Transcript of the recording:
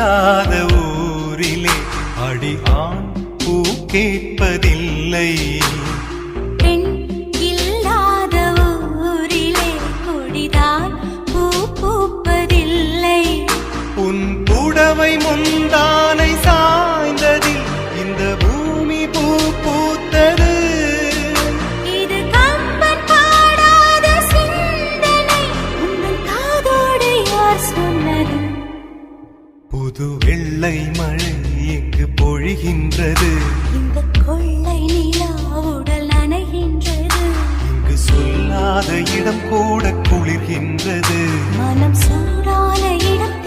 இல்லாத ஊரிலே அடி ஆண் பூ கேட்பதில்லை. பெண் இல்லாத ஊரிலே கொடிதான் பூ பூப்பதில்லை. உன் புடவை முந்தானை சாய்ந்ததில் இந்த பூமி பூ பூத்தது. இது கம்பன் பாடாத சிந்தனை, உங்கள் காதோடு யார் சொன்னது? புது வெள்ளை மழை எங்கு பொழிகின்றது. இந்த கொள்ளை நிலா உடல் நனைகின்றது. இங்கு சொல்லாத இடம் கூட குளிர்கின்றது. மனம் சூடான இடம்